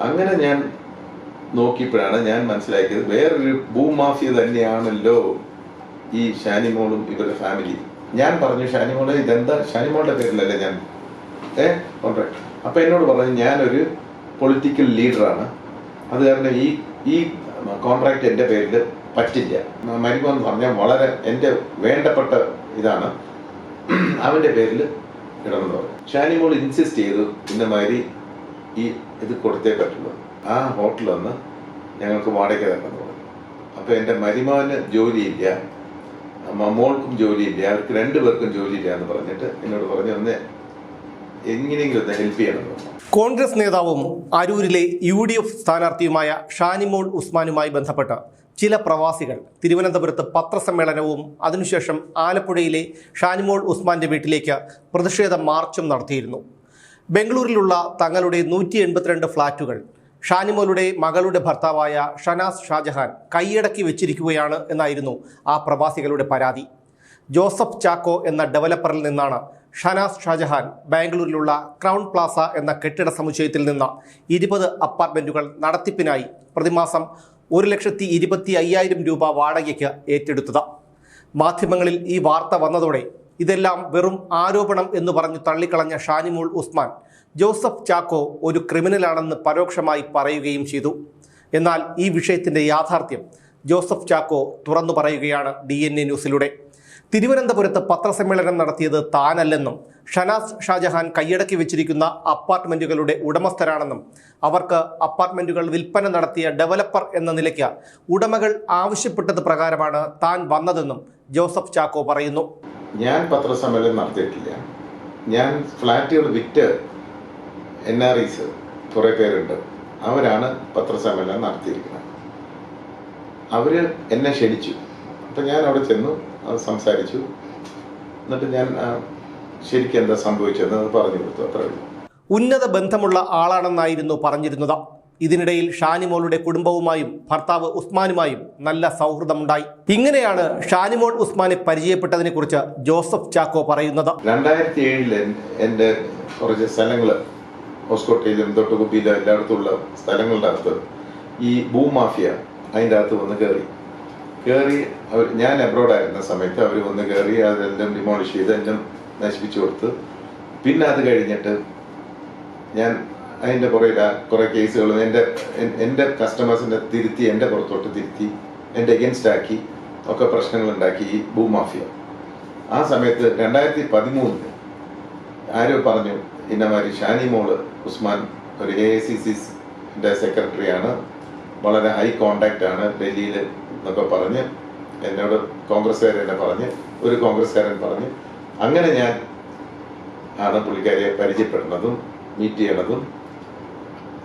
അങ്ങനെ ഞാൻ നോക്കിയപ്പോഴാണ് ഞാൻ മനസ്സിലാക്കിയത് വേറൊരു ഭൂമാഫിയ തന്നെയാണല്ലോ ഈ ഷാനിമോളും ഇവരുടെ ഫാമിലി. ഞാൻ പറഞ്ഞു, ഷാനിമോളെ ഇതെന്താ, ഷാനിമോളുടെ പേരിലല്ലേ ഞാൻ കോൺട്രാക്ട്. അപ്പം എന്നോട് പറഞ്ഞു, ഞാനൊരു പൊളിറ്റിക്കൽ ലീഡറാണ്, അത് കാരണം ഈ കോൺട്രാക്ട് എൻ്റെ പേരിൽ പറ്റില്ല. മരിമോൻ പറഞ്ഞാൽ വളരെ എൻ്റെ വേണ്ടപ്പെട്ട ഇതാണ്, അവൻ്റെ പേരിൽ ഇടണമെന്ന് പറഞ്ഞു. ഷാനിമോൾ ഇൻസിസ്റ്റ് ചെയ്തു ഇന്നമാതിരി ഇത് കൊടുത്തേ പറ്റുള്ളൂ. ആ ഹോട്ടലിൽ വന്ന് ഞങ്ങൾക്ക് വാടക തരണമെന്ന് പറഞ്ഞു. അപ്പോൾ എൻ്റെ മരിമോന് ജോലിയില്ല, മോൾക്കും ജോലിയില്ല, അവർക്ക് 2 പേർക്കും ജോലിയില്ല എന്ന് പറഞ്ഞിട്ട് എന്നോട് പറഞ്ഞു, ഒന്ന് എങ്ങനെയെങ്കിലും ഒന്ന് ഹെൽപ്പ് ചെയ്യണമെന്ന് പറഞ്ഞു. കോൺഗ്രസ് നേതാവും അരൂരിലെ UDF സ്ഥാനാർത്ഥിയുമായ ഷാനിമോൾ ഉസ്മാനുമായി ബന്ധപ്പെട്ട് ചില പ്രവാസികൾ തിരുവനന്തപുരത്ത് പത്രസമ്മേളനവും അതിനുശേഷം ആലപ്പുഴയിലെ ഷാനിമോൾ ഉസ്മാന്റെ വീട്ടിലേക്ക് പ്രതിഷേധ മാർച്ചും നടത്തിയിരുന്നു. ബംഗളൂരിലുള്ള തങ്ങളുടെ 182 ഫ്ളാറ്റുകൾ ഷാനിമോളുടെ മകളുടെ ഭർത്താവായ ഷനാസ് ഷാജഹാൻ കൈയടക്കി വെച്ചിരിക്കുകയാണ് എന്നായിരുന്നു ആ പ്രവാസികളുടെ പരാതി. ജോസഫ് ചാക്കോ എന്ന ഡെവലപ്പറിൽ നിന്നാണ് ഷനാസ് ഷാജഹാൻ ബാംഗ്ലൂരിലുള്ള ക്രൗൺ പ്ലാസ എന്ന കെട്ടിട സമുച്ചയത്തിൽ നിന്ന് 20 അപ്പാർട്ട്മെൻറ്റുകൾ നടത്തിപ്പിനായി പ്രതിമാസം 1,25,000 രൂപ വാടകയ്ക്ക് ഏറ്റെടുത്തത്. മാധ്യമങ്ങളിൽ ഈ വാർത്ത വന്നതോടെ ഇതെല്ലാം വെറും ആരോപണം എന്ന് പറഞ്ഞു തള്ളിക്കളഞ്ഞ ഷാനിമോൾ ഉസ്മാൻ ജോസഫ് ചാക്കോ ഒരു ക്രിമിനലാണെന്ന് പരോക്ഷമായി പറയുകയും ചെയ്തു. എന്നാൽ ഈ വിഷയത്തിൻ്റെ യാഥാർത്ഥ്യം ജോസഫ് ചാക്കോ തുറന്നു പറയുകയാണ് DNA ന്യൂസിലൂടെ. തിരുവനന്തപുരത്ത് പത്രസമ്മേളനം നടത്തിയത് താനല്ലെന്നും ഷനാസ് ഷാജഹാൻ കൈയടക്കി വെച്ചിരിക്കുന്ന അപ്പാർട്ട്മെൻറ്റുകളുടെ ഉടമസ്ഥരാണെന്നും അവർക്ക് അപ്പാർട്ട്മെൻറ്റുകൾ വിൽപ്പന നടത്തിയ ഡെവലപ്പർ എന്ന നിലയ്ക്ക് ഉടമകൾ ആവശ്യപ്പെട്ടത് പ്രകാരമാണ് താൻ വന്നതെന്നും ജോസഫ് ചാക്കോ പറയുന്നു. ഞാൻ പത്രസമ്മേളനം നടത്തിയിട്ടില്ല. ഞാൻ ഫ്ലാറ്റുകൾ വിറ്റ് NRIs കുറേ പേരുണ്ട്, അവരാണ് പത്രസമ്മേളനം നടത്തിയിരിക്കുന്നത്. അവർ എന്നെ ക്ഷണിച്ചു. അപ്പം ഞാൻ അവിടെ ചെന്നു, അത് സംസാരിച്ചു. എന്നിട്ട് ഞാൻ ശരിക്കും എന്താ സംഭവിച്ചതെന്ന് പറഞ്ഞു കൊടുത്തു, അത്രേ ഉള്ളൂ. ഉന്നത ബന്ധമുള്ള ആളാണെന്നായിരുന്നു പറഞ്ഞിരുന്നത്. ഇതിനിടയിൽ ഷാനിമോളുടെ കുടുംബവുമായും ഭർത്താവ് ഉസ്മാനുമായും നല്ല സൗഹൃദമുണ്ടായി. ഇങ്ങനെയാണ് ഷാനിമോൾ ഉസ്മാനെ പരിചയപ്പെട്ടതിനെ കുറിച്ച് ജോസഫ് ചാക്കോ പറയുന്നത്. 2007 എൻ്റെ കുറച്ച് സ്ഥലങ്ങൾ ഹോസ്കോട്ടയിലും തൊട്ടുകുപ്പിയിലും എല്ലായിടത്തും ഉള്ള സ്ഥലങ്ങളുടെ അകത്ത് ഈ ഭൂമാഫിയ അതിൻ്റെ അകത്ത് വന്ന് കയറി ഞാൻ അബ്രോഡായിരുന്ന സമയത്ത് അവർ വന്ന് കയറി അതെല്ലാം ഡിമോളിഷ് ചെയ്ത് എല്ലാം നശിപ്പിച്ചു കൊടുത്ത്. പിന്നെ അത് കഴിഞ്ഞിട്ട് ഞാൻ അതിൻ്റെ കുറേ കേസുകൾ എൻ്റെ കസ്റ്റമേഴ്സിനെ തിരുത്തി, എൻ്റെ പുറത്തോട്ട് തിരുത്തി, എൻ്റെ എഗൻസ്റ്റ് ആക്കി ഒക്കെ പ്രശ്നങ്ങളുണ്ടാക്കി ഈ ഭൂമാഫിയ. ആ സമയത്ത് 2013 ആരോ പറഞ്ഞു, ഇന്നമാതിരി ഷാനിമോൾ ഉസ്മാൻ ഒരു AICCൻ്റെ സെക്രട്ടറിയാണ്, വളരെ ഹൈ കോണ്ടാക്റ്റ് ആണ് ഡൽഹിയിൽ എന്നൊക്കെ പറഞ്ഞ് എന്നോട് ഒരു കോൺഗ്രസ്സുകാരൻ പറഞ്ഞ് അങ്ങനെ ഞാൻ ആണ് പുള്ളിക്കാരിയെ പരിചയപ്പെടുന്നതും മീറ്റ് ചെയ്യണതും.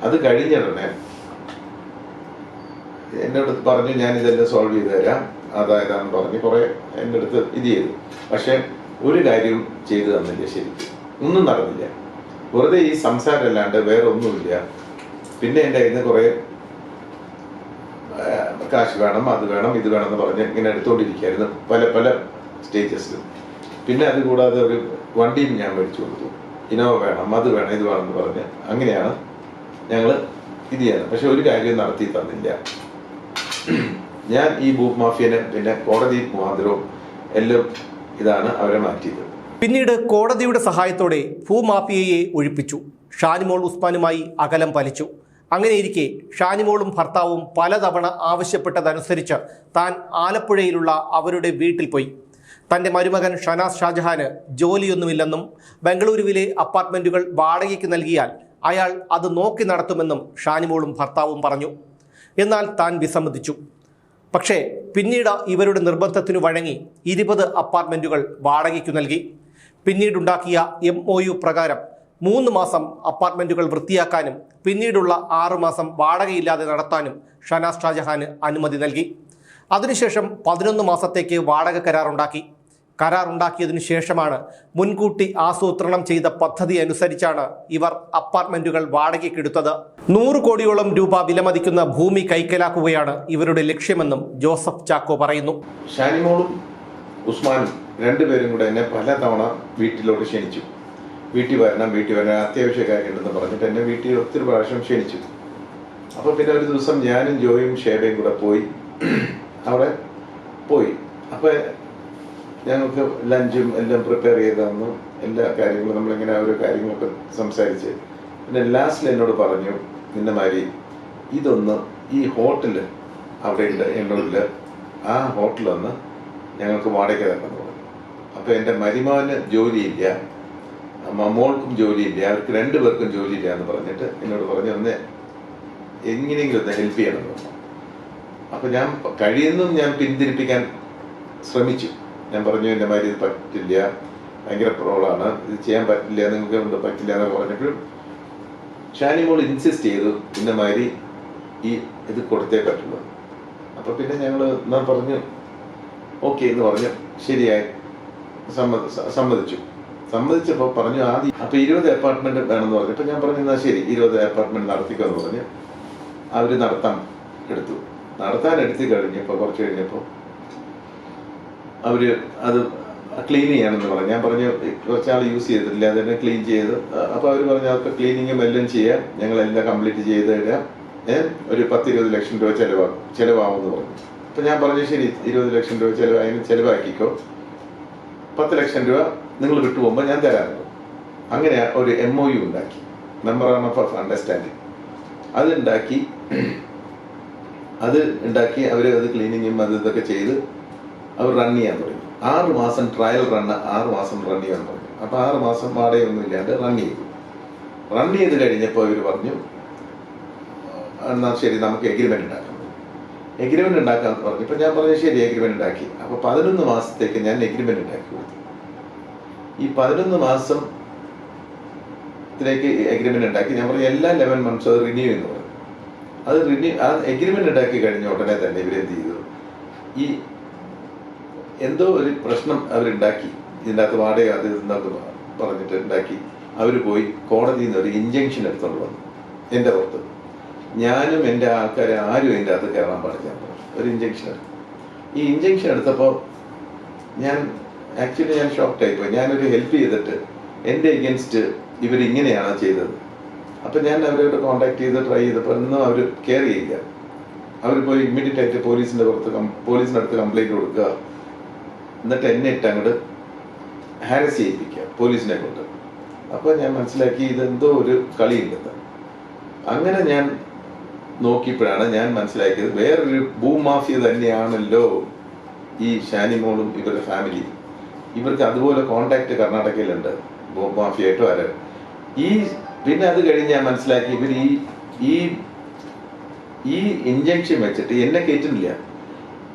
അത് കഴിഞ്ഞ ഉടനെ എന്നോട് പറഞ്ഞു, ഞാൻ ഇതെല്ലാം സോൾവ് ചെയ്ത് തരാം, അതായതാന്ന് പറഞ്ഞ് കുറേ എൻ്റെ അടുത്ത് ഇത് ചെയ്തു. പക്ഷെ ഒരു കാര്യവും ചെയ്തു തന്നില്ല, ശരിക്കും ഒന്നും നടന്നില്ല. വെറുതെ ഈ സംസാരം അല്ലാണ്ട് വേറെ ഒന്നുമില്ല. പിന്നെ എൻ്റെ കയ്യിൽ നിന്ന് കുറേ കാശ് വേണം, അത് വേണം, ഇത് വേണം എന്ന് പറഞ്ഞ് ഇങ്ങനെ എടുത്തുകൊണ്ടിരിക്കുകയായിരുന്നു പല സ്റ്റേജസിലും. പിന്നെ അത് കൂടാതെ ഒരു വണ്ടിയും ഞാൻ മേടിച്ചു കൊടുത്തു, ഇനോവ വേണം, അത് വേണം, ഇത് വേണം എന്ന് പറഞ്ഞ് അങ്ങനെയാണ് ഞങ്ങൾ ഇത് ചെയ്യുന്നത്. പക്ഷെ ഒരു കാര്യം നടത്തി തന്നില്ല. ഞാൻ ഈ ഭൂമാഫിയനെ പിന്നെ കോടതി മുഖാന്തരവും എല്ലാം ഇതാണ് അവരെ മാറ്റിയത്. പിന്നീട് കോടതിയുടെ സഹായത്തോടെ ഭൂമാഫിയയെ ഒഴിപ്പിച്ചു. ഷാനിമോൾ ഉസ്മാനുമായി അകലം പാലിച്ചു. അങ്ങനെയിരിക്കെ ഷാനിമോളും ഭർത്താവും പലതവണ ആവശ്യപ്പെട്ടതനുസരിച്ച് താൻ ആലപ്പുഴയിലുള്ള അവരുടെ വീട്ടിൽ പോയി. തൻ്റെ മരുമകൻ ഷനാസ് ഷാജഹാന് ജോലിയൊന്നുമില്ലെന്നും ബംഗളൂരുവിലെ അപ്പാർട്ട്മെൻറ്റുകൾ വാടകയ്ക്ക് നൽകിയാൽ അയാൾ അത് നോക്കി നടത്തുമെന്നും ഷാനിമോളും ഭർത്താവും പറഞ്ഞു. എന്നാൽ താൻ വിസമ്മതിച്ചു. പക്ഷേ പിന്നീട് ഇവരുടെ നിർബന്ധത്തിനു വഴങ്ങി 20 അപ്പാർട്ട്മെൻറ്റുകൾ വാടകയ്ക്കു നൽകി. പിന്നീടുണ്ടാക്കിയ MOU പ്രകാരം 3 മാസം അപ്പാർട്ട്മെൻറ്റുകൾ വൃത്തിയാക്കാനും പിന്നീടുള്ള 6 മാസം വാടകയില്ലാതെ നടത്താനും ഷനാസ് ഷാജഹാന് അനുമതി നൽകി. അതിനുശേഷം 11 മാസത്തേക്ക് വാടക കരാറുണ്ടാക്കിയതിനു ശേഷമാണ് മുൻകൂട്ടി ആസൂത്രണം ചെയ്ത പദ്ധതി അനുസരിച്ചാണ് ഇവർ അപ്പാർട്ട്മെൻറ്റുകൾ വാടകയ്ക്കെടുത്തത്. 100 കോടിയോളം രൂപ വിലമതിക്കുന്ന ഭൂമി കൈക്കലാക്കുകയാണ് ഇവരുടെ ലക്ഷ്യമെന്നും ജോസഫ് ചാക്കോ പറയുന്നു. ഷാനിമോളും ഉസ്മാനും രണ്ടുപേരും കൂടെ എന്നെ പലതവണ വീട്ടിലോട്ട് ക്ഷണിച്ചു. വീട്ടിൽ വരണം അത്യാവശ്യ കാര്യമുണ്ടെന്ന് പറഞ്ഞിട്ട് എന്നെ വീട്ടിൽ ഒത്തിരി പ്രാവശ്യം ക്ഷണിച്ചു. അപ്പോൾ പിന്നെ ഒരു ദിവസം ഞാനും ജോയും ഷേബയും കൂടെ പോയി അവിടെ പോയി. അപ്പോൾ ഞങ്ങൾക്ക് ലഞ്ചും എല്ലാം പ്രിപ്പയർ ചെയ്ത് തന്നു, എല്ലാ കാര്യങ്ങളും നമ്മളിങ്ങനെ ഓരോ കാര്യങ്ങളൊക്കെ സംസാരിച്ച്. പിന്നെ ലാസ്റ്റിൽ എന്നോട് പറഞ്ഞു, നിന്നെ മാതിരി ഇതൊന്ന് ഈ ഹോട്ടൽ അവിടെ ഉണ്ട് എണ്ണൂരിൽ, ആ ഹോട്ടലൊന്ന് ഞങ്ങൾക്ക് വാടക തരണം പറഞ്ഞു. അപ്പോൾ എൻ്റെ മരുമകന് ജോലിയില്ല, മോൾക്കും ജോലിയില്ല, അവർക്ക് 2 പേർക്കും ജോലിയില്ല എന്ന് പറഞ്ഞിട്ട് എന്നോട് പറഞ്ഞു ഒന്ന് എങ്ങനെയെങ്കിലും ഒന്ന് ഹെൽപ്പ് ചെയ്യണമെന്ന് പറഞ്ഞു. അപ്പോൾ ഞാൻ കഴിയുന്നതും ഞാൻ പിന്തിരിപ്പിക്കാൻ ശ്രമിച്ചു. ഞാൻ പറഞ്ഞു എൻ്റെ മാതിരി ഇത് പറ്റില്ല, ഭയങ്കര പ്രോബ്ലമാണ്, ഇത് ചെയ്യാൻ പറ്റില്ല, നിങ്ങൾക്ക് കൊണ്ട് പറ്റില്ല എന്നൊക്കെ പറഞ്ഞപ്പോഴും ഷാനിമോൾ ഇൻസിസ്റ്റ് ചെയ്തു ഇന്ന മാതിരി ഈ ഇത് കൊടുത്തേ പറ്റുള്ളൂ. അപ്പോൾ പിന്നെ ഞങ്ങൾ എന്നാ പറഞ്ഞു ഓക്കെ എന്ന് പറഞ്ഞു, ശരിയായി സമ്മതിച്ചപ്പോൾ പറഞ്ഞു ആദ്യം അപ്പോൾ 20 അപ്പാർട്ട്മെന്റ് വേണമെന്ന് പറഞ്ഞപ്പോൾ ഞാൻ പറഞ്ഞു എന്നാൽ ശരി 20 അപ്പാർട്ട്മെന്റ് നടത്തിക്കുമെന്ന് പറഞ്ഞ് അവർ നടത്താൻ എടുത്തു കഴിഞ്ഞപ്പോൾ കുറച്ച് കഴിഞ്ഞപ്പോൾ അവർ അത് ക്ലീൻ ചെയ്യാനെന്ന് പറഞ്ഞു. ഞാൻ പറഞ്ഞു കുറച്ചാൾ യൂസ് ചെയ്തിട്ടില്ല, അതെന്നെ ക്ലീൻ ചെയ്ത്. അപ്പോൾ അവർ പറഞ്ഞു അതൊക്കെ ക്ലീനിങ്ങും എല്ലാം ചെയ്യാം, ഞങ്ങളെല്ലാം കംപ്ലീറ്റ് ചെയ്ത് തരാം, ഒരു 10-20 ലക്ഷം രൂപ ചിലവാകുമെന്ന് പറഞ്ഞു. അപ്പോൾ ഞാൻ പറഞ്ഞു ശരി 20 ലക്ഷം രൂപ ചിലവാക്കിക്കോ, 10 ലക്ഷം രൂപ നിങ്ങൾ വിട്ടുപോകുമ്പോൾ ഞാൻ തരാറുണ്ട്. അങ്ങനെ ഒരു MOU ഉണ്ടാക്കി, മെമ്മോറാണ്ടം ഓഫ് അണ്ടർസ്റ്റാൻഡിങ്. അത് ഉണ്ടാക്കി അവർ അത് ക്ലീനിങ്ങും അത് ഇതൊക്കെ ചെയ്ത് അവർ റൺ ചെയ്യാൻ തുടങ്ങി. 6 മാസം ട്രയൽ റണ്ണ്, 6 മാസം റൺ ചെയ്യാൻ തുടങ്ങി. അപ്പോൾ 6 മാസം വാടകയൊന്നും ഇല്ലാണ്ട് റൺ ചെയ്ത് കഴിഞ്ഞപ്പോൾ ഇവർ പറഞ്ഞു എന്നാൽ ശരി നമുക്ക് എഗ്രിമെന്റ് ഉണ്ടാക്കാൻ പറഞ്ഞു. ഇപ്പം ഞാൻ പറഞ്ഞു ശരി എഗ്രിമെന്റ് ഉണ്ടാക്കി. അപ്പോൾ 11 മാസത്തേക്ക് ഞാൻ എഗ്രിമെന്റ് ഉണ്ടാക്കി കൊടുത്തു. ഈ 11 മാസത്തിലേക്ക് എഗ്രിമെന്റ് ഉണ്ടാക്കി. ഞാൻ പറഞ്ഞു എല്ലാ 11 months അത് റിന്യൂ എന്ന് പറഞ്ഞു. ആ എഗ്രിമെന്റ് ഉണ്ടാക്കി കഴിഞ്ഞ ഉടനെ തന്നെ ഇവരെന്ത് ചെയ്തു, ഈ എന്തോ ഒരു പ്രശ്നം അവരുണ്ടാക്കി, ഇതിൻ്റെ അകത്ത് വാടക അത് ഇതെന്നൊക്കെ പറഞ്ഞിട്ട് ഉണ്ടാക്കി. അവർ പോയി കോടതിയിൽ നിന്ന് ഒരു ഇഞ്ചക്ഷൻ എടുത്തോണ്ട് വന്നു എൻ്റെ പുറത്ത്. ഞാനും എൻ്റെ ആൾക്കാരെ ആരും എൻ്റെ അകത്ത് കയറാൻ പാടില്ല ഒരു ഇഞ്ചക്ഷൻ എടുത്തു. ഈ ഇഞ്ചക്ഷൻ എടുത്തപ്പോൾ ഞാൻ ഷോക്ക്ഡ് ആയിപ്പോയി. ഞാനൊരു ഹെൽപ്പ് ചെയ്തിട്ട് എൻ്റെ എഗൻസ്റ്റ് ഇവരിങ്ങനെയാണ് ചെയ്തത്. അപ്പം ഞാൻ അവരോട് കോൺടാക്ട് ചെയ്ത് ട്രൈ ചെയ്തപ്പോൾ ഒന്നും അവർ കെയർ ചെയ്യില്ല. അവർ പോയി ഇമ്മീഡിയറ്റ് ആയിട്ട് പോലീസിനടുത്ത് കംപ്ലൈൻറ്റ് കൊടുക്കുക, എന്നിട്ട് എന്നെ ഇട്ട് അങ്ങോട്ട് ഹാരസ് ചെയ്യിപ്പിക്കുക പോലീസിനെ കൊണ്ട്. അപ്പോൾ ഞാൻ മനസ്സിലാക്കി ഇതെന്തോ ഒരു കളിയുണ്ടെന്ന്. അങ്ങനെ ഞാൻ നോക്കിയപ്പോഴാണ് ഞാൻ മനസ്സിലാക്കിയത് വേറൊരു ഭൂമാഫിയ തന്നെയാണല്ലോ ഈ ഷാനിമോളും ഇവരുടെ ഫാമിലി. ഇവർക്ക് അതുപോലെ കോണ്ടാക്ട് കർണാടകയിലുണ്ട് ഭൂമാഫിയായിട്ടും ആര്. പിന്നെ അത് കഴിഞ്ഞ് ഞാൻ മനസ്സിലാക്കി ഇവർ ഈ ഇഞ്ചക്ഷൻ വെച്ചിട്ട് എന്നെ കയറ്റുന്നില്ല.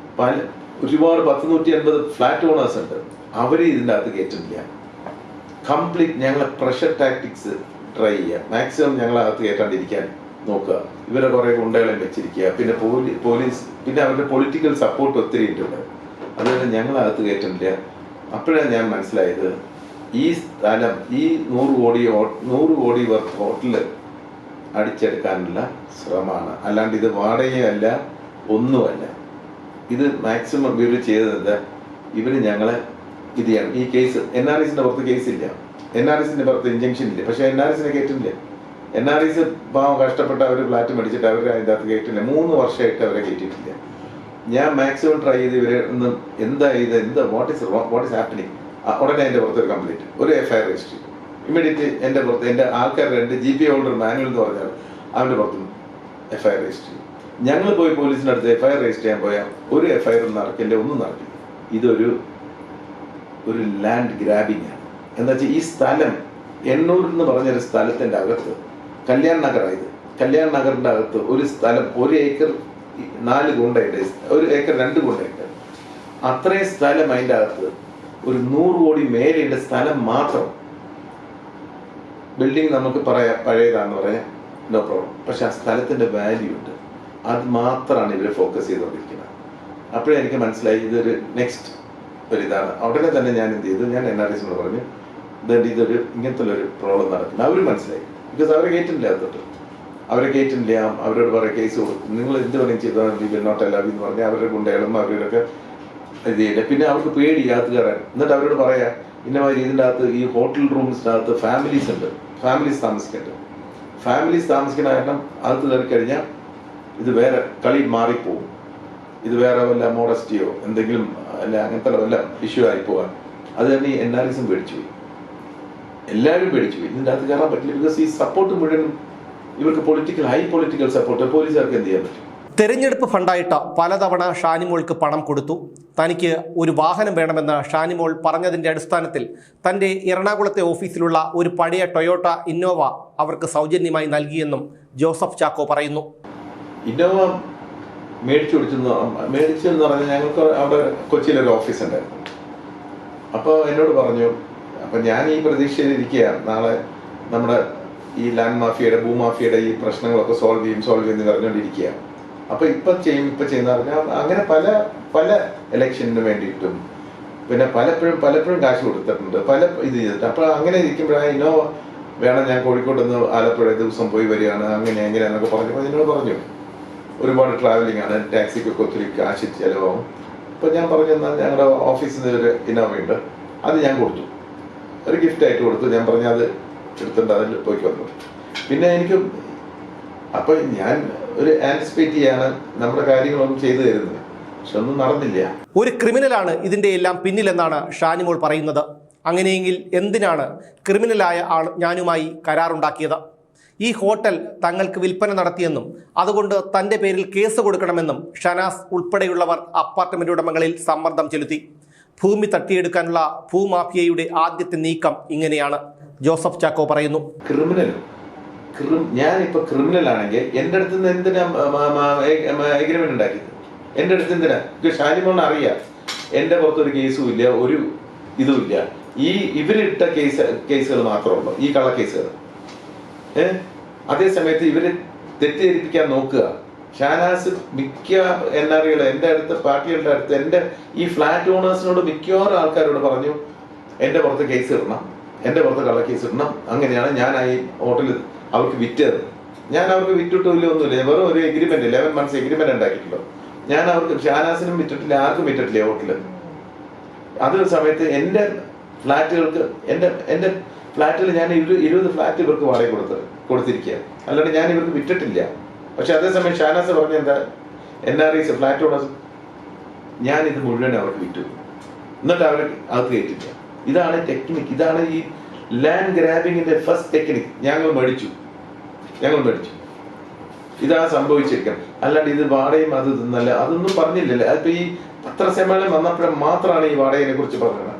ഒരുപാട് 180 ഫ്ലാറ്റ് ഓണേഴ്സ് ഉണ്ട്, അവർ ഇതിൻ്റെ അകത്ത് കയറ്റുന്നില്ല. കംപ്ലീറ്റ് ഞങ്ങളെ പ്രഷർ ടാക്ടിക്സ് ട്രൈ ചെയ്യുക, മാക്സിമം ഞങ്ങളകത്ത് കയറ്റാണ്ടിരിക്കാൻ നോക്കുക. ഇവരെ കുറേ ഗുണ്ടകളെ വെച്ചിരിക്കുക, പിന്നെ പോലീസ്, പിന്നെ അവരുടെ പൊളിറ്റിക്കൽ സപ്പോർട്ട് ഒത്തിരി ഉണ്ട്. അതുകൊണ്ട് ഞങ്ങളകത്ത് കയറ്റുന്നില്ല. അപ്പോഴാണ് ഞാൻ മനസ്സിലായത് ഈ സ്ഥലം ഈ 100 കോടി വർത്ത് ഹോട്ടല് അടിച്ചെടുക്കാനുള്ള ശ്രമമാണ്, അല്ലാണ്ട് ഇത് വാടകയല്ല, ഒന്നുമല്ല. ഇത് മാക്സിമം ഇവർ ചെയ്തത് ഇവർ ഞങ്ങളെ ഇത് ചെയ്യണം. ഈ കേസ് NRIസിന്റെ പുറത്ത് കേസില്ല, NRIസിന്റെ പുറത്ത് ഇഞ്ചക്ഷൻ ഇല്ല, പക്ഷെ NRIസിനെ കയറ്റുന്നില്ല. NRIസ് പാവം കഷ്ടപ്പെട്ട അവർ ഫ്ലാറ്റ് മേടിച്ചിട്ട് അവർ അതിൻ്റെ അകത്ത് കയറ്റില്ല. 3 വർഷമായിട്ട് അവരെ കയറ്റിയിട്ടില്ല. ഞാൻ മാക്സിമം ട്രൈ ചെയ്ത് ഇവരെ ഒന്ന് വാട്ട് ഈസ് ഹാപ്പനിങ്. ഉടനെ എൻ്റെ പുറത്ത് ഒരു കംപ്ലീറ്റ് ഒരു FIR രജിസ്റ്റർ ചെയ്തു. ഇമ്മീഡിയറ്റ് എൻ്റെ പുറത്ത് എൻ്റെ ആൾക്കാർ 2 GP ഹോൾഡർ മാനുവൽ എന്ന് പറഞ്ഞാൽ അവൻ്റെ പുറത്തും FIR രജിസ്റ്റർ ചെയ്തു. ഞങ്ങൾ പോയി പോലീസിനടുത്ത് FIR രജിസ്റ്റർ ചെയ്യാൻ പോയാൽ ഒരു FIR നടക്കില്ല, ഒന്നും നടക്കില്ല. ഇതൊരു ലാൻഡ് ഗ്രാബിംഗ് ആണ്. എന്താ വെച്ചാൽ ഈ സ്ഥലം 800 എന്ന് പറഞ്ഞൊരു സ്ഥലത്തിൻ്റെ അകത്ത് കല്യാൺ നഗറായത്. കല്യാൺ നഗറിൻ്റെ അകത്ത് ഒരു സ്ഥലം 1 ഏക്കർ 4 ഗുണ്ടയുണ്ട്, 1 ഏക്കർ 2 ഗുണ്ടയുണ്ട്. അത്രയും സ്ഥലം അതിൻ്റെ അകത്ത് ഒരു 100 കോടി മേലെയുള്ള സ്ഥലം മാത്രം. ബിൽഡിംഗ് നമുക്ക് പറയാം പഴയതാണെന്ന് പറയാം, നോ പ്രോബ്ലം. പക്ഷെ ആ സ്ഥലത്തിൻ്റെ വാല്യൂ ഉണ്ട്, അത് മാത്രമാണ് ഇവർ ഫോക്കസ് ചെയ്തുകൊണ്ടിരിക്കുന്നത്. അപ്പോഴേ എനിക്ക് മനസ്സിലായി ഇതൊരു നെക്സ്റ്റ് ഒരിതാണ്. ഉടനെ തന്നെ ഞാൻ എന്ത് ചെയ്തു, ഞാൻ NRIസിനോട് പറഞ്ഞു ഇതൊരു ഇങ്ങനത്തെ ഒരു പ്രോബ്ലം നടക്കുന്നത്. അവർ മനസ്സിലായി, ബിക്കോസ് അവരെ കയറ്റുന്നില്ല, അകത്തോട്ട് അവരെ കയറ്റുന്നില്ല. അവരോട് പറയാം കേസ് കൊടുക്കും, നിങ്ങൾ എന്ത് വേണമെങ്കിൽ ചെയ്താൽ വിൽ നോട്ട് അലൗ എന്ന് പറഞ്ഞാൽ അവരുടെ ഗുണ്ടകളും അവരൊക്കെ ഇത് ചെയ്യില്ല. പിന്നെ അവർക്ക് പേടി അകത്ത് കയറാൻ. എന്നിട്ട് അവരോട് പറയാം ഇന്നമാതിരി ഇതിൻ്റെ അകത്ത് ഈ ഹോട്ടൽ റൂംസിൻ്റെ അകത്ത് ഫാമിലീസ് ഉണ്ട്, ഫാമിലീസ് താമസിക്കേണ്ട കാരണം അകത്ത് കയറി കഴിഞ്ഞാൽ ഇത് വേറെ കളി മാറിപ്പോവും, ഇത് വേറെ വല്ല മോഡസ്റ്റിയോ എന്തെങ്കിലും അല്ല അങ്ങനത്തെ വല്ല ഇഷ്യൂ ആയി പോകാൻ. അത് തന്നെ ഈ NRIs പേടിച്ചു പോയി, എല്ലാവരും പേടിച്ചു പോയി. ഇതിൻ്റെ അകത്ത് കയറാൻ പറ്റില്ല. ബിക്കോസ് ഈ സപ്പോർട്ട് മുഴുവനും ഇവർക്ക് ഹൈ പൊളിറ്റിക്കൽ സപ്പോർട്ട്. പോലീസുകാർക്ക് എന്ത് ചെയ്യാൻ പറ്റും? തെരഞ്ഞെടുപ്പ് ഫണ്ടായിട്ട് പലതവണ ഷാനിമോൾക്ക് പണം കൊടുത്തു. തനിക്ക് ഒരു വാഹനം വേണമെന്ന് ഷാനിമോൾ പറഞ്ഞതിൻ്റെ അടിസ്ഥാനത്തിൽ തൻ്റെ എറണാകുളത്തെ ഓഫീസിലുള്ള ഒരു പഴയ ടൊയോട്ട ഇന്നോവ അവർക്ക് സൗജന്യമായി നൽകിയെന്നും ജോസഫ് ചാക്കോ പറയുന്നു. ഇന്നോവ മേടിച്ചെന്ന് പറഞ്ഞാൽ ഞങ്ങൾക്ക് അവിടെ കൊച്ചിയിലൊരു ഓഫീസ് ഉണ്ടായിരുന്നു. അപ്പോൾ എന്നോട് പറഞ്ഞു, അപ്പം ഞാൻ ഈ പ്രതീക്ഷയിലിരിക്കുകയാണ് നാളെ നമ്മുടെ ഈ ലാൻഡ് മാഫിയയുടെ ഭൂമാഫിയയുടെ ഈ പ്രശ്നങ്ങളൊക്കെ സോൾവ് ചെയ്യുമെന്ന് പറഞ്ഞുകൊണ്ടിരിക്കുകയാണ്. അപ്പോൾ ഇപ്പം ചെയ്യുന്ന പറഞ്ഞാൽ അങ്ങനെ പല ഇലക്ഷന് വേണ്ടിയിട്ടും പിന്നെ പലപ്പോഴും കാശ് കൊടുത്തിട്ടുണ്ട്, പല ഇത് ചെയ്തിട്ട്. അപ്പോൾ അങ്ങനെ ഇരിക്കുമ്പോഴാണ് ഇന്നോവ വേണം, ഞാൻ കോഴിക്കോട് നിന്ന് ആലപ്പുഴ ദിവസം പോയി വരികയാണ്, അങ്ങനെയെന്നൊക്കെ പറഞ്ഞപ്പോൾ എന്നോട് പറഞ്ഞു ഒരുപാട് ട്രാവലിംഗ് ആണ്, ടാക്സിക്കൊക്കെ ഒത്തിരി കാശ് ചിലവാകും. അപ്പോൾ ഞാൻ പറഞ്ഞു, എന്നാൽ ഞങ്ങളുടെ ഓഫീസിൽ നിന്ന് ഒരു ഇന്നോവയുണ്ട്, അത് ഞാൻ കൊടുത്തു, ഒരു ഗിഫ്റ്റായിട്ട് കൊടുത്തു. ഞാൻ പറഞ്ഞു അത് എടുത്തിട്ട് അതിൽ പോയി വന്നു. പിന്നെ എനിക്ക് അപ്പോൾ ഞാൻ ഒരു ആൻറ്റിസിപ്പേറ്റ് ചെയ്യാണ് നമ്മുടെ കാര്യങ്ങളൊന്നും ചെയ്തു തരുന്നത്, പക്ഷെ ഒന്നും നടന്നില്ല. ഒരു ക്രിമിനലാണ് ഇതിൻ്റെ എല്ലാം പിന്നിലെന്നാണ് ഷാനിമോൾ പറയുന്നത്. അങ്ങനെയെങ്കിൽ എന്തിനാണ് ക്രിമിനലായ ആൾ ഞാനുമായി കരാറുണ്ടാക്കിയത്? ഈ ഹോട്ടൽ തങ്ങൾക്ക് വിൽപ്പന നടത്തിയെന്നും അതുകൊണ്ട് തൻ്റെ പേരിൽ കേസ് കൊടുക്കണമെന്നും ഷനാസ് ഉൾപ്പെടെയുള്ളവർ അപ്പാർട്ട്മെന്റ് ഉടമകളിൽ സമ്മർദ്ദം ചെലുത്തി. ഭൂമി തട്ടിയെടുക്കാനുള്ള ഭൂമാഫിയയുടെ ആദ്യത്തെ നീക്കം ഇങ്ങനെയാണ്. ജോസഫ് ചാക്കോ പറയുന്നു, ഞാനിപ്പോൾ ക്രിമിനൽ ആണെങ്കിൽ എൻ്റെ അടുത്ത് നിന്ന് എന്തിനാ എഗ്രിമെന്റ് ഉണ്ടാക്കിയത്? എൻ്റെ അടുത്ത് എന്തിനാ? ഷാനിമോളിന് അറിയാം എൻ്റെ പുറത്തൊരു കേസും ഇല്ല, ഒരു ഇതുമില്ല. ഇവരിട്ട കേസുകൾ മാത്രമേ ഉള്ളൂ, ഈ കള്ളക്കേസുകൾ. അതേ സമയത്ത് ഇവര് തെറ്റിദ്ധരിപ്പിക്കാൻ നോക്കുക. ഷാനാസ് മിക്ക NRIകൾ എൻ്റെ അടുത്ത് പാർട്ടികളുടെ അടുത്ത് എൻ്റെ ഈ ഫ്ലാറ്റ് ഓണേഴ്സിനോട് മിക്കവാറും ആൾക്കാരോട് പറഞ്ഞു, എൻ്റെ പുറത്ത് കേസ് ഇടണം, എൻ്റെ പുറത്ത് കള്ളക്കേസ് ഇടണം. അങ്ങനെയാണ് ഞാൻ ഈ ഹോട്ടലിൽ അവർക്ക് വിറ്റത്. ഞാൻ അവർക്ക് വിറ്റിട്ടില്ല, ഒന്നുമില്ല, വെറും ഒരു എഗ്രിമെന്റ് 11 months എഗ്രിമെന്റ് ഉണ്ടാക്കിയിട്ടുള്ളൂ. ഞാൻ അവർക്ക് ഷാനാസിനും വിറ്റിട്ടില്ല, ആർക്കും വിറ്റിട്ടില്ല ഹോട്ടലിൽ. അത് സമയത്ത് എൻ്റെ ഫ്ലാറ്റുകൾക്ക് എൻ്റെ ഫ്ലാറ്റിൽ ഞാൻ 20 ഫ്ലാറ്റ് ഇവർക്ക് വാടക കൊടുത്തിരിക്കുക, അല്ലാണ്ട് ഞാൻ ഇവർക്ക് വിറ്റിട്ടില്ല. പക്ഷെ അതേസമയം ഷാനാസ് പറഞ്ഞ എന്താ, NRIs ഫ്ലാറ്റ് ഓണേഴ്സ് ഞാൻ ഇത് മുഴുവൻ അവർക്ക് വിറ്റു, എന്നിട്ട് അവർ അത് കയറ്റില്ല. ഇതാണ് ടെക്നിക്ക്, ഇതാണ് ഈ ലാൻഡ് ഗ്രാബിങ്ങിന്റെ ഫസ്റ്റ് ടെക്നിക്ക്. ഞങ്ങൾ മേടിച്ചു, ഇതാ സംഭവിച്ചിരിക്കണം. അല്ലാണ്ട് ഇത് വാടകയും അത് തിന്നല്ല, അതൊന്നും പറഞ്ഞില്ലല്ലോ. അതിപ്പോ ഈ പത്രസമ്മേളനം വന്നപ്പോഴും മാത്രമാണ് ഈ വാടകയെ കുറിച്ച് പറഞ്ഞത്.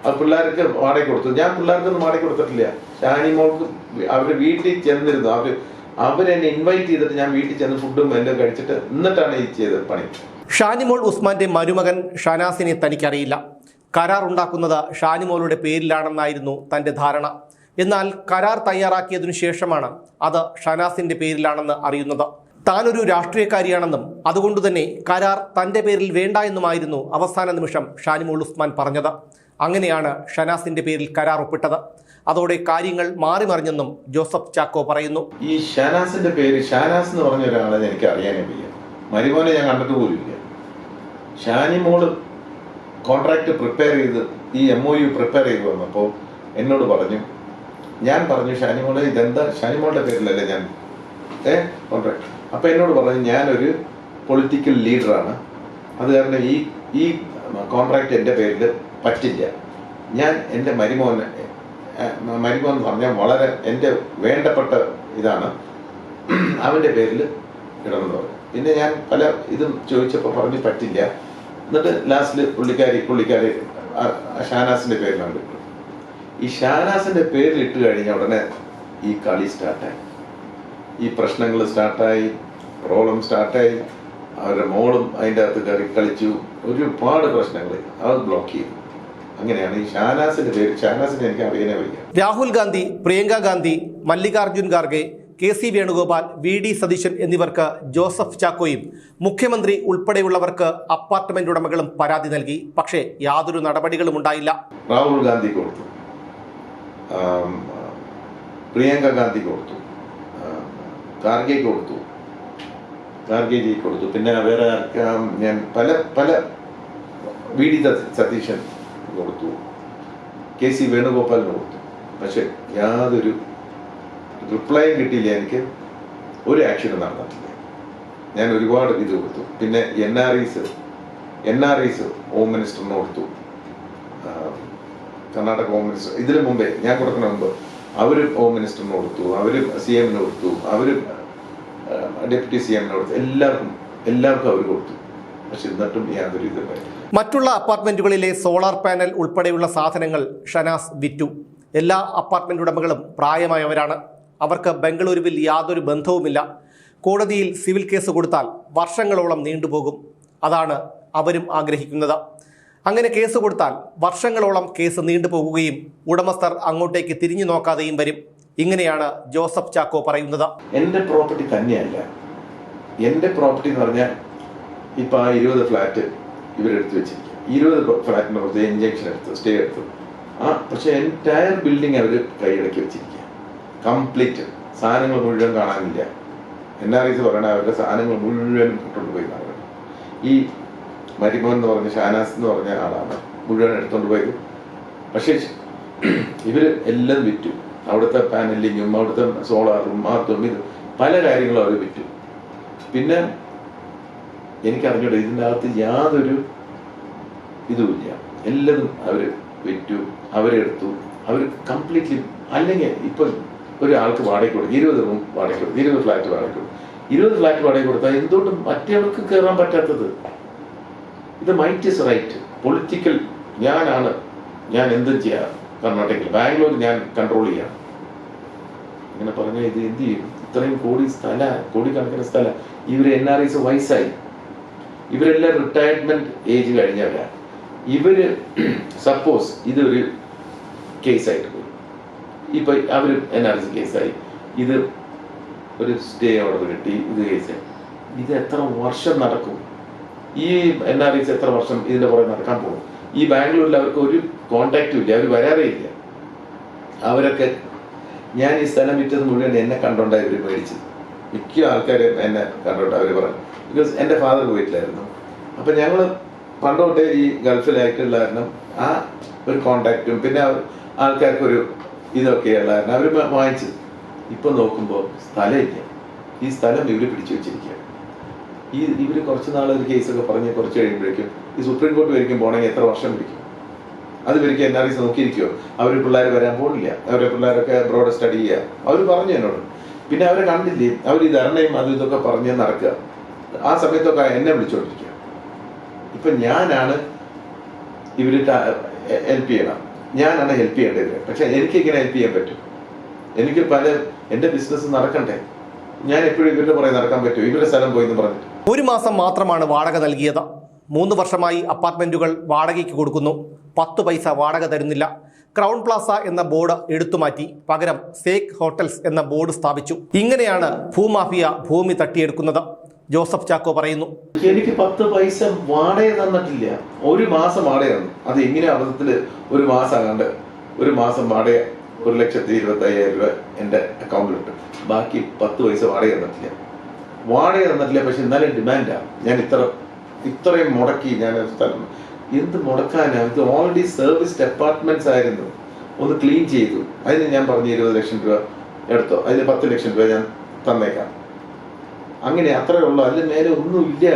അത് പിള്ളേർക്ക് വാടക കൊടുത്തു. ഞാൻ പിള്ളേർക്കൊന്നും വാടക കൊടുത്തിട്ടില്ല. ഷാനിമോൾക്ക് അവര് വീട്ടിൽ ചെന്നിരുന്നു, അവരെന്നെ ഇൻവൈറ്റ് ചെയ്തിട്ട് ഞാൻ വീട്ടിൽ ചെന്ന് ഫുഡും എല്ലാം കഴിച്ചിട്ട് എന്നിട്ടാണ് ഈ ചെയ്തത് പണി. ഷാനിമോൾ ഉസ്മാന്റെ മരുമകൻ ഷനാസിനെ തനിക്കറിയില്ല. കരാർ ഉണ്ടാക്കുന്നത് ഷാനിമോളുടെ പേരിലാണെന്നായിരുന്നു തൻ്റെ ധാരണ. എന്നാൽ കരാർ തയ്യാറാക്കിയതിനു ശേഷമാണ് അത് ഷനാസിന്റെ പേരിലാണെന്ന് അറിയുന്നത്. താനൊരു രാഷ്ട്രീയക്കാരിയാണെന്നും അതുകൊണ്ടുതന്നെ കരാർ തൻ്റെ പേരിൽ വേണ്ട എന്നുമായിരുന്നു അവസാന നിമിഷം ഷാനിമോൾ ഉസ്മാൻ പറഞ്ഞത്. അങ്ങനെയാണ് ഷനാസിന്റെ പേരിൽ കരാർ ഒപ്പിട്ടത്. അതോടെ കാര്യങ്ങൾ മാറിമറിഞ്ഞെന്നും ജോസഫ് ചാക്കോ പറയുന്നു. ഈ ഷനാസിന്റെ പേര്, ഷാനാസ് എന്ന് പറഞ്ഞ ഒരാളെ എനിക്ക് അറിയാനേ വയ്യ, മരുമോനെ ഞാൻ കണ്ടിട്ട് പോലുമില്ല. ഷാനിമോള് കോൺട്രാക്ട് പ്രിപ്പയർ ചെയ്ത് ഈ MOU പ്രിപ്പയർ ചെയ്ത് വന്നപ്പോൾ എന്നോട് പറഞ്ഞു, ഞാൻ പറഞ്ഞു ഷാനിമോളെ ഇതെന്താ ഷാനിമോളുടെ പേരിലല്ലേ ഞാൻ കോൺട്രാക്ട്. അപ്പം എന്നോട് പറഞ്ഞു, ഞാനൊരു പൊളിറ്റിക്കൽ ലീഡറാണ്, അത് കാരണം ഈ കോൺട്രാക്ട് എൻ്റെ പേരിൽ പറ്റില്ല. ഞാൻ എൻ്റെ മരുമോൻ എന്ന് പറഞ്ഞാൽ വളരെ എൻ്റെ വേണ്ടപ്പെട്ട ഇതാണ്, അവൻ്റെ പേരിൽ ഇടണമെന്ന് പറഞ്ഞു. പിന്നെ ഞാൻ പല ഇതും ചോദിച്ചപ്പോൾ പറഞ്ഞ് പറ്റില്ല. എന്നിട്ട് ലാസ്റ്റിൽ പുള്ളിക്കാരി ഷാനാസിൻ്റെ പേരിലാണ് ഇട്ടു. ഈ ഷാനാസിൻ്റെ പേരിൽ ഇട്ട് കഴിഞ്ഞ ഉടനെ ഈ കളി സ്റ്റാർട്ടായി, ഈ പ്രശ്നങ്ങൾ സ്റ്റാർട്ടായി, പ്രോബ്ലം സ്റ്റാർട്ടായി. അവരുടെ മോളും അതിൻ്റെ അകത്ത് കയറി കളിച്ചു, ഒരുപാട് പ്രശ്നങ്ങൾ അത് ബ്ലോക്ക് ചെയ്തു. അങ്ങനെയാണ് ഈ ഷാനാസിന്റെ പേര്. ഷാനാസിനെ എനിക്ക് അറിയാനേ വയ്യ. രാഹുൽ ഗാന്ധി, പ്രിയങ്ക ഗാന്ധി, മല്ലികാർജുൻ ഖാർഗെ, KC വേണുഗോപാൽ, VD സതീശൻ എന്നിവർക്ക് ജോസഫ് ചാക്കോയും മുഖ്യമന്ത്രി ഉൾപ്പെടെയുള്ളവർക്ക് അപ്പാർട്ട്മെന്റ് ഉടമകളും പരാതി നൽകി. പക്ഷേ യാതൊരു നടപടികളും ഉണ്ടായില്ല. രാഹുൽ ഗാന്ധി കൊടുത്തു, പ്രിയങ്ക ഗാന്ധി കൊടുത്തു, ഖാർഗെക്ക് കൊടുത്തു, ഖാർഗെജി കൊടുത്തു, പിന്നെ വേറെ ഞാൻ പല VD സതീശൻ കൊടുത്തു, KC വേണുഗോപാലിന് കൊടുത്തു. പക്ഷെ യാതൊരു റിപ്ലൈയും കിട്ടിയില്ല, എനിക്ക് ഒരു ആക്ഷനും നടന്നിട്ടില്ല. ഞാൻ ഒരുപാട് ഇത് കൊടുത്തു. പിന്നെ എൻ ആർ ഐസ് ഹോം മിനിസ്റ്ററിന് കൊടുത്തു, കർണാടക ഹോം മിനിസ്റ്റർ. ഇതിന് മുമ്പേ ഞാൻ കൊടുക്കുന്ന മുമ്പ് അവർ ഹോം മിനിസ്റ്ററിന് കൊടുത്തു, അവർ സി എമ്മിന് കൊടുത്തു, അവർ ഡെപ്യൂട്ടി സി എമ്മിന് കൊടുത്തു, എല്ലാവർക്കും അവർ കൊടുത്തു. പക്ഷെ എന്നിട്ടും യാതൊരു ഇതുണ്ടായില്ല. മറ്റുള്ള അപ്പാർട്ട്മെന്റുകളിലെ സോളാർ പാനൽ ഉൾപ്പെടെയുള്ള സാധനങ്ങൾ ഷനാസ് വിറ്റു. എല്ലാ അപ്പാർട്ട്മെന്റ് ഉടമകളും പ്രായമായവരാണ്. അവർക്ക് ബംഗളൂരുവിൽ യാതൊരു ബന്ധവുമില്ല. കോടതിയിൽ സിവിൽ കേസ് കൊടുത്താൽ വർഷങ്ങളോളം നീണ്ടുപോകും. അതാണ് അവരും ആഗ്രഹിക്കുന്നത്. അങ്ങനെ കേസ് കൊടുത്താൽ വർഷങ്ങളോളം കേസ് നീണ്ടുപോകുകയും ഉടമസ്ഥർ അങ്ങോട്ടേക്ക് തിരിഞ്ഞു നോക്കാതെയും വരും. ഇങ്ങനെയാണ് ജോസഫ് ചാക്കോ പറയുന്നത്. എൻ്റെ പ്രോപ്പർട്ടി തന്നെയല്ല. എൻ്റെ പ്രോപ്പർട്ടി എന്ന് പറഞ്ഞാൽ ഇപ്പം ആ 20 ഫ്ലാറ്റ് ഇവരെടുത്ത് വെച്ചിരിക്കുക. 20 ഫ്ലാറ്റിന് പുറത്ത് ഇഞ്ചക്ഷൻ എടുത്തു, സ്റ്റേ എടുത്തു. പക്ഷെ എൻറ്റയർ ബിൽഡിംഗ് അവർ കൈയടക്കി വെച്ചിരിക്കുക. കംപ്ലീറ്റ് സാധനങ്ങൾ മുഴുവൻ കാണാനില്ല. NRIs പറയണ അവരുടെ സാധനങ്ങൾ മുഴുവൻ കൊണ്ടുപോയി എന്നാണ്. ഈ മരിമോൻ എന്ന് പറഞ്ഞ ഷാനാസ് എന്ന് പറഞ്ഞ ആളാണ് മുഴുവൻ എടുത്തുകൊണ്ട് പോയത്. പക്ഷേ ഇവർ എല്ലാം വിറ്റു. അവിടുത്തെ പാനലിങ്ങും അവിടുത്തെ സോളാറും അതും ഇത് പല കാര്യങ്ങളും അവർ വിറ്റു. പിന്നെ എനിക്കറിഞ്ഞൂടെ ഇതിൻ്റെ അകത്ത് യാതൊരു ഇതുമില്ല. എല്ലതും അവർ വിറ്റു, അവരെടുത്തു, അവർ കംപ്ലീറ്റ്ലി. അല്ലെങ്കിൽ ഇപ്പം ഒരാൾക്ക് വാടകയ്ക്ക് കൊടുക്കും, 20 റൂം വാടകയ്ക്ക് കൊടുക്കും, 20 ഫ്ലാറ്റ് വാടകയ്ക്ക് കൊടുക്കും. 20 ഫ്ലാറ്റ് വാടകയ്ക്ക് കൊടുത്താൽ എന്തുകൊണ്ടും മറ്റവർക്ക് കയറാൻ പറ്റാത്തത്? ഇത് മൈറ്റ് ഇസ് റൈറ്റ്. പൊളിറ്റിക്കൽ ഞാൻ എന്തും ചെയ്യാം. കർണാടകയിൽ ബാംഗ്ലൂർ ഞാൻ കൺട്രോൾ ചെയ്യാം. ഇങ്ങനെ പറഞ്ഞാൽ ഇത് എന്ത് ചെയ്യും? ഇത്രയും കോടിക്കണക്കിന് സ്ഥലം. ഇവർ NRIs വയസ്സായി, ഇവരെല്ലാം റിട്ടയർമെന്റ് ഏജ് കഴിഞ്ഞവരാണ്. ഇവര് സപ്പോസ് ഇതൊരു കേസായിട്ട് പോയി, ഇപ്പൊ അവര് NRIs കേസായി, ഇത് ഒരു സ്റ്റേ ഓർഡർ കിട്ടി, ഇത് കേസായി. ഇത് എത്ര വർഷം നടക്കും? ഈ NRIs എത്ര വർഷം ഇതിന്റെ പുറകെ നടക്കാൻ പോകും? ഈ ബാംഗ്ലൂരിൽ അവർക്ക് ഒരു കോണ്ടാക്റ്റും ഇല്ല, അവർ വരാറേ ഇല്ല. അവരൊക്കെ ഞാൻ ഈ സ്ഥലം വിറ്റത് മുഴുവൻ എന്നെ കണ്ടോണ്ടായി ഇവർ മേടിച്ചത്. മിക്ക ആൾക്കാരും എന്നെ കണ്ടോണ്ട് അവർ പറഞ്ഞു. ബിക്കോസ് എൻ്റെ ഫാദർ പോയിട്ടില്ലായിരുന്നു. അപ്പം ഞങ്ങൾ പണ്ടോട്ടേ ഈ ഗൾഫിലായിട്ടുള്ള കാരണം ആ ഒരു കോണ്ടാക്റ്റും പിന്നെ ആൾക്കാർക്കൊരു ഇതൊക്കെയുള്ള കാരണം അവർ വാങ്ങിച്ചത്. ഇപ്പം നോക്കുമ്പോൾ സ്ഥലമില്ല. ഈ സ്ഥലം ഇവർ പിടിച്ചു വെച്ചിരിക്കുക. ഇവർ കുറച്ച് നാൾ ഒരു കേസൊക്കെ പറഞ്ഞ് കുറച്ച് കഴിയുമ്പോഴേക്കും ഈ സുപ്രീം കോർട്ട് വരിക്കും പോകണമെങ്കിൽ എത്ര വർഷം പിടിക്കും? അത് വരിക്കും NRIs നോക്കിയിരിക്കുമോ? അവർ പിള്ളേർ വരാൻ പോകില്ല, അവരെ പിള്ളേരൊക്കെ അബ്രോഡ് സ്റ്റഡി ചെയ്യുക. അവർ പറഞ്ഞു എന്നോട്. പിന്നെ അവരെ കണ്ടില്ലേ, അവർ ഈ ധർണയും അതും ഇതൊക്കെ പറഞ്ഞ് നടക്കുക. ആ സമയത്തൊക്കെ എന്നെ വിളിച്ചുകൊണ്ടിരിക്കുക. ഇപ്പം ഞാനാണ് ഇവർ ഹെൽപ്പ് ചെയ്യണം, ഞാനാണ് ഹെൽപ്പ് ചെയ്യേണ്ടത്. പക്ഷെ എനിക്ക് ഇങ്ങനെ ഹെൽപ്പ് ചെയ്യാൻ പറ്റും? എനിക്ക് എൻ്റെ ബിസിനസ് നടക്കണ്ടേ? ഞാൻ എപ്പോഴും ഇവരുടെ പുറകെ നടക്കാൻ പറ്റും? ഇവരുടെ സ്ഥലം പോയി എന്ന് പറഞ്ഞിട്ട് 1 മാസം മാത്രമാണ് വാടക നൽകിയത്. 3 വർഷമായി അപ്പാർട്ട്മെന്റുകൾ വാടകയ്ക്ക് കൊടുക്കുന്നു. 10 പൈസ വാടക തരുന്നില്ല. ക്രൗൺ പ്ലാസ എന്ന ബോർഡ് എടുത്തുമാറ്റി പകരം സേക്ക് ഹോട്ടൽസ് എന്ന ബോർഡ് സ്ഥാപിച്ചു. ഇങ്ങനെയാണ് ഭൂമാഫിയ ഭൂമി തട്ടിയെടുക്കുന്നത്. ജോസഫ് ചാക്കോ പറയുന്നു. എനിക്ക് 10 പൈസ വാടക തന്നിട്ടില്ല. 1 മാസം വാടക തന്നു. അത് എങ്ങനെ അബദ്ധത്തില് ഒരു മാസം ആകാണ്ട് ഒരു മാസം വാടക 1,25,000 രൂപ എൻ്റെ അക്കൗണ്ടിലിട്ട് ബാക്കി 10 പൈസ വാടക തന്നിട്ടില്ല. പക്ഷെ എന്നാലും ഡിമാൻഡാണ്. ഞാൻ ഇത്രയും മുടക്കി. ഞാൻ എന്ത് മുടക്കാനാണ്? ഇത് ഓൾറെഡി സർവീസ്ഡ് അപ്പാർട്ട്മെന്റ്സ് ആയിരുന്നു. ഒന്ന് ക്ലീൻ ചെയ്തു. അതിന് ഞാൻ പറഞ്ഞു 20 ലക്ഷം രൂപ എടുത്തോ, അതിന് 10 ലക്ഷം രൂപ ഞാൻ തന്നേക്കാം. അങ്ങനെ അത്രയേ ഉള്ളൂ. അതിന് മേലെ ഒന്നുമില്ല.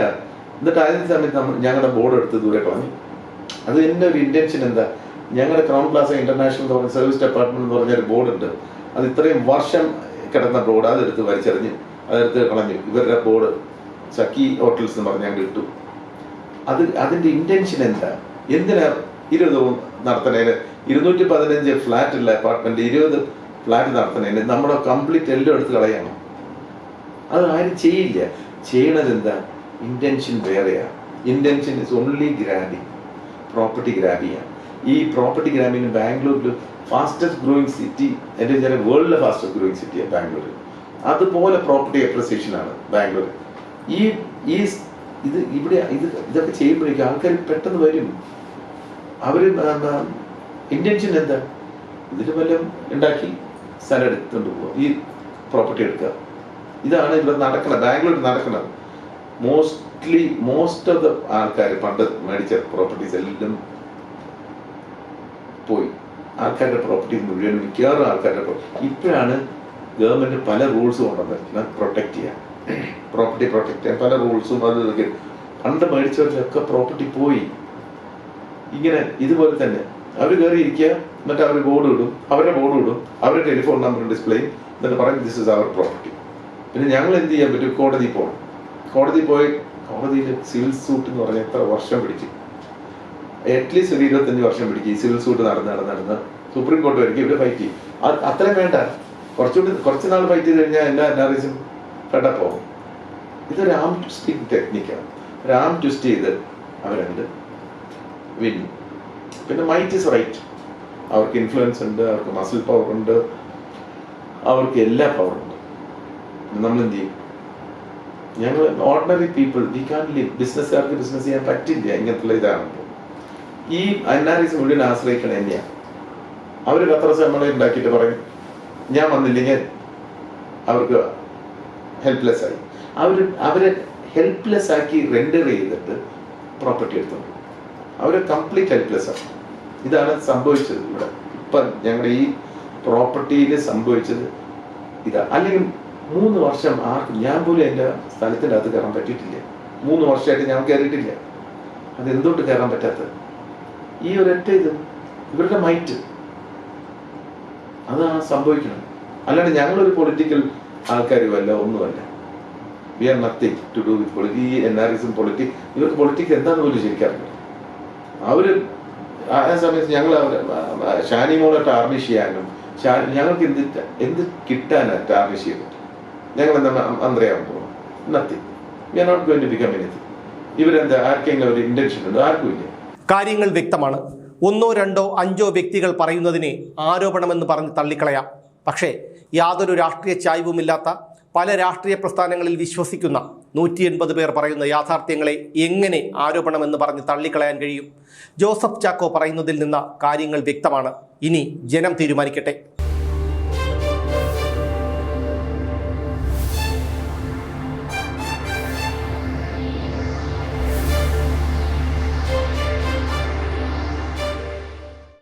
എന്നിട്ട് അതിന് സമയത്ത് ഞങ്ങളുടെ ബോർഡ് എടുത്ത് ദൂരെ കളഞ്ഞു. അത് എൻ്റെ ഒരു ഇന്റൻഷൻ എന്താ? ഞങ്ങളുടെ ക്രൗൺ പ്ലാസ ഇന്റർനാഷണൽ എന്ന് പറഞ്ഞ സർവീസ്ഡ് അപ്പാർട്ട്മെന്റ് എന്ന് പറഞ്ഞൊരു ബോർഡ് ഉണ്ട്. അത് ഇത്രയും വർഷം കിടന്ന ബോർഡ് അതെടുത്ത് വലിച്ചെറിഞ്ഞു, അതെടുത്ത് കളഞ്ഞു. ഇവരുടെ ബോർഡ് സഖി ഹോട്ടൽസ് എന്ന് പറഞ്ഞ് ഞങ്ങൾ ഇട്ടു. അതിന്റെ ഇന്റൻഷൻ എന്താ? എന്തിനാ 20 റൂം നടത്തുന്നതിന് 215 ഫ്ലാറ്റ് ഉള്ള അപ്പാർട്ട്മെന്റ് 20 ഫ്ലാറ്റ് നടത്തുന്നതിന് നമ്മുടെ കംപ്ലീറ്റ് എല്ലാം എടുത്ത് കളയണം. അത് ആരും ചെയ്യില്ല. ചെയ്യണത് എന്താ? ഇന്റൻഷൻ വേറെയാണ്. Intention is only grabbing, property grab ചെയ്യാം. ഈ പ്രോപ്പർട്ടി ഗ്രാബിങ് ബാംഗ്ലൂരിൽ ഫാസ്റ്റസ്റ്റ് ഗ്രോയിങ് സിറ്റി, എൻ്റെ വിചാരം വേൾഡിലെ ഫാസ്റ്റസ്റ്റ് ഗ്രോയിങ് സിറ്റിയാണ് ബാംഗ്ലൂർ. അതുപോലെ പ്രോപ്പർട്ടി അപ്രിസിയേഷൻ ആണ് ബാംഗ്ലൂർ. ഇതൊക്കെ ചെയ്യുമ്പോഴേക്കും ആൾക്കാർ പെട്ടെന്ന് വരും. അവര് ഇന്റൻഷൻ എന്താ? ഇതിൽ വല്ലതും ഉണ്ടാക്കി സ്ഥലം എടുത്തുകൊണ്ട് പോവുക, ഈ പ്രോപ്പർട്ടി എടുക്കുക. ഇതാണ് ഇവിടെ നടക്കുന്നത്, ബാംഗ്ലൂർ നടക്കുന്നത്. മോസ്റ്റ് ഓഫ് ദ ആൾക്കാർ പണ്ട് മേടിച്ച പ്രോപ്പർട്ടീസ് എല്ലാം പോയി. ആൾക്കാരുടെ പ്രോപ്പർട്ടീസ് മുഴുവൻ മിക്കവാറും ആൾക്കാരുടെ ഇപ്പോഴാണ് ഗവൺമെന്റ് പല റൂൾസ് കൊണ്ടുവന്നിട്ട് പ്രൊട്ടക്ട് ചെയ്യാൻ. പ്രോപ്പർട്ടി പ്രൊട്ടക്ട് ചെയ്യാൻ പല റൂൾസും അത് ഇതൊക്കെ. പണ്ട് മേടിച്ചവരിലൊക്കെ പ്രോപ്പർട്ടി പോയി. ഇങ്ങനെ ഇതുപോലെ തന്നെ അവർ കയറി ഇരിക്കുക, എന്നിട്ട് അവർ ബോർഡ് ഇടും, അവരുടെ ബോർഡ് ഇടും, അവരുടെ ടെലിഫോൺ നമ്പർ ഡിസ്പ്ലേ, എന്നിട്ട് പറയും ദിസ് ഇസ് അവർ പ്രോപ്പർട്ടി. പിന്നെ ഞങ്ങൾ എന്ത് ചെയ്യാൻ പറ്റും? കോടതി പോകണം. കോടതിയിൽ സിവിൽ സൂട്ട് എന്ന് പറഞ്ഞാൽ എത്ര വർഷം പിടിക്കും? അറ്റ്ലീസ്റ്റ് ഒരു 25 വർഷം പിടിക്കും ഈ സിവിൽ സൂട്ട് നടന്ന് സുപ്രീം കോടതി വരയ്ക്കും ഇവര് ഫൈറ്റ് ചെയ്യും. അത്രയും വേണ്ട, കുറച്ച് നാൾ ഫൈറ്റ് ചെയ്ത് കഴിഞ്ഞാൽ എല്ലാ NRIs ഫെഡപ്പ് പോകും. ഇതൊരു ആം ട്വിസ്റ്റിംഗ് ടെക്നിക്കാണ്. ഒരു ആം ട്വിസ്റ്റ് ചെയ്ത് അവരുണ്ട് വിൻ. പിന്നെ മൈറ്റ് ഇസ് റൈറ്റ്. അവർക്ക് ഇൻഫ്ലുവൻസ് ഉണ്ട്, അവർക്ക് മസിൽ പവർ ഉണ്ട്, അവർക്ക് എല്ലാ പവറും ഉണ്ട്. നമ്മൾ എന്ത് ചെയ്യും? ഞങ്ങൾ ordinary people we can live. ബിസിനസ്സുകാർക്ക് ബിസിനസ് ചെയ്യാൻ പറ്റില്ല ഇങ്ങനത്തുള്ള ഇതാണല്ലോ. ഈ NRIs മുഴുവൻ ആശ്രയിക്കണം തന്നെയാണ്. അവർ പത്രസമ്മേളനം ഉണ്ടാക്കിയിട്ട് പറയും ഞാൻ വന്നില്ലെങ്കിൽ അവർക്ക് ഹെൽപ്ലെസ് ആയി. അവരെ ഹെൽപ്ലെസ് ആക്കി റെൻഡർ ചെയ്തിട്ട് പ്രോപ്പർട്ടി എടുത്തോണ്ട് അവരെ കംപ്ലീറ്റ് ഹെൽപ്ലെസ് ആണ്. ഇതാണ് സംഭവിച്ചത് ഇവിടെ. ഇപ്പം ഞങ്ങളുടെ ഈ പ്രോപ്പർട്ടിയിൽ സംഭവിച്ചത് ഇതാ. അല്ലെങ്കിൽ 3 വർഷം ആർക്കും, ഞാൻ പോലും എൻ്റെ സ്ഥലത്തിൻ്റെ അകത്ത് കയറാൻ പറ്റിയിട്ടില്ല. 3 വർഷമായിട്ട് ഞാൻ കയറിയിട്ടില്ല. അതെന്തുകൊണ്ട് കയറാൻ പറ്റാത്തത്? ഈ ഒരൊറ്റ ഇത് ഇവരുടെ മൈറ്റ് അതാണ് സംഭവിക്കണം. അല്ലാണ്ട് ഞങ്ങളൊരു പൊളിറ്റിക്കൽ ആൾക്കാരുമല്ല, ഒന്നുമല്ല. We are nothing to do with politics. ഈ NRIs ഇവർക്ക് പൊളിറ്റിക്സ് എന്താന്ന് പോലും ശരിക്കറിയില്ല. അവര് ആ സമയത്ത് ഞങ്ങൾ ഷാനിമോളെ ടാർണിഷ് ചെയ്യാനും ഞങ്ങൾക്ക് എന്ത് കിട്ടാനാ ടാർണിഷ് ചെയ്തിട്ട്? ഞങ്ങൾ എന്താ മന്ത്രിയാവാൻ പോകണം? Nothing. We are not going to become anything. ഇവരെന്താ ആർക്കെങ്കിലും ഒരു ഇന്റൻഷൻ ഉണ്ടോ? ആർക്കും ഇല്ല. കാര്യങ്ങൾ വ്യക്തമാണ്. 1, 2, 5 വ്യക്തികൾ പറയുന്നതിനെ ആരോപണമെന്ന് പറഞ്ഞ് തള്ളിക്കളയാം. പക്ഷേ യാതൊരു രാഷ്ട്രീയ ചായ്വുമില്ലാത്ത, പല രാഷ്ട്രീയ പ്രസ്ഥാനങ്ങളിൽ വിശ്വസിക്കുന്ന 180 പേർ പറയുന്ന യാഥാർത്ഥ്യങ്ങളെ എങ്ങനെ ആരോപണമെന്ന് പറഞ്ഞ് തള്ളിക്കളയാൻ കഴിയും? ജോസഫ് ചാക്കോ പറയുന്നതിൽ നിന്ന് കാര്യങ്ങൾ വ്യക്തമാണ്. ഇനി ജനം തീരുമാനിക്കട്ടെ.